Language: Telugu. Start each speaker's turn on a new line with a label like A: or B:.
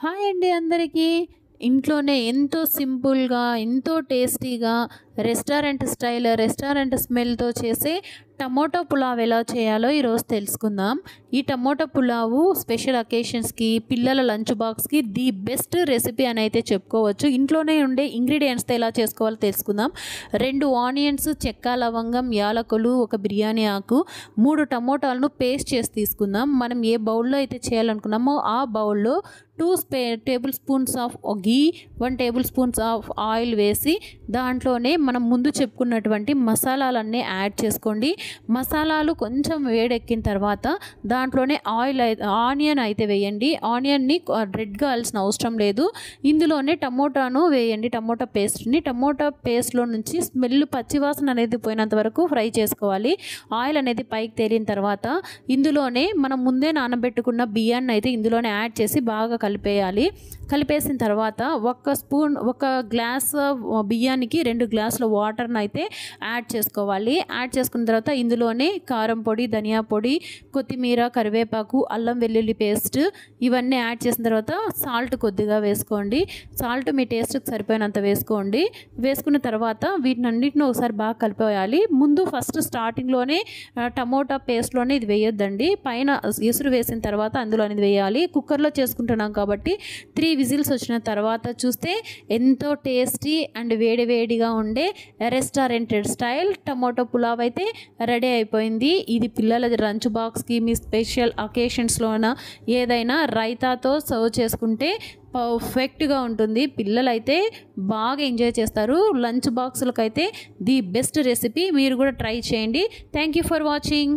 A: హాయ్ అండి అందరికీ. ఇంట్లోనే ఎంతో సింపుల్గా, ఎంతో టేస్టీగా రెస్టారెంట్ స్మెల్తో చేసే టమోటో పులావ్ ఎలా చేయాలో ఈరోజు తెలుసుకుందాం. ఈ టమోటో పులావు స్పెషల్ అకేషన్స్కి, పిల్లల లంచ్ బాక్స్కి ది బెస్ట్ రెసిపీ అని అయితే చెప్పుకోవచ్చు. ఇంట్లోనే ఉండే ఇంగ్రీడియంట్స్తో ఎలా చేసుకోవాలో తెలుసుకుందాం. 2 ఆనియన్స్, చెక్క, లవంగం, యాలకులు, ఒక బిర్యానీ ఆకు, 3 టమోటాలను పేస్ట్ చేసి తీసుకుందాం. మనం ఏ బౌల్లో అయితే చేయాలనుకున్నామో ఆ బౌల్లో 2 table spoons of ghee, 1 table spoons of oil వేసి దాంట్లోనే మనం ముందు చెప్పుకున్నటువంటి మసాలాలన్నీ యాడ్ చేసుకోండి. మసాలాలు కొంచెం వేడెక్కిన తర్వాత దాంట్లోనే ఆనియన్ అయితే వేయండి. ఆనియన్ని రెడ్గా కావాల్సిన అవసరం లేదు. ఇందులోనే టమోటాను వేయండి, టమోటా పేస్ట్ని. టమోటా పేస్ట్లో నుంచి స్మెల్, పచ్చివాసన అనేది పోయినంత వరకు ఫ్రై చేసుకోవాలి. ఆయిల్ అనేది పైకి తేలిన తర్వాత ఇందులోనే మనం ముందే నానబెట్టుకున్న బియ్యాన్ని అయితే ఇందులోనే యాడ్ చేసి బాగా కలిపేయాలి. కలిపేసిన తర్వాత ఒక గ్లాస్ బియ్యానికి 2 గ్లాసుల వాటర్ని అయితే యాడ్ చేసుకోవాలి. యాడ్ చేసుకున్న తర్వాత ఇందులోనే కారం పొడి, ధనియా పొడి, కొత్తిమీర, కరివేపాకు, అల్లం వెల్లుల్లి పేస్ట్ ఇవన్నీ యాడ్ చేసిన తర్వాత సాల్ట్ కొద్దిగా వేసుకోండి. సాల్ట్ మీ టేస్ట్కి సరిపోయినంత వేసుకోండి. వేసుకున్న తర్వాత వీటినన్నిటిని ఒకసారి బాగా కలిపేయాలి. ఫస్ట్ స్టార్టింగ్లోనే టమోటా పేస్ట్లోనే ఇది వేయొద్దండి. పైన ఎసురు వేసిన తర్వాత అందులో అనేది వేయాలి. కుక్కర్లో చేసుకుంటున్నాం కాబట్టి 3 విజిల్స్ వచ్చిన తర్వాత చూస్తే ఎంతో టేస్టీ అండ్ వేడివేడిగా ఉండే రెస్టారెంట్ స్టైల్ టమోటో పులావ్ అయితే రెడీ అయిపోయింది. ఇది పిల్లల లంచ్ బాక్స్కి, మీ స్పెషల్ అకేషన్స్లోన ఏదైనా రైతాతో సర్వ్ చేసుకుంటే పర్ఫెక్ట్గా ఉంటుంది. పిల్లలు అయితే బాగా ఎంజాయ్ చేస్తారు. లంచ్ బాక్సులకు అయితే ది బెస్ట్ రెసిపీ. మీరు కూడా ట్రై చేయండి. Thank you for watching.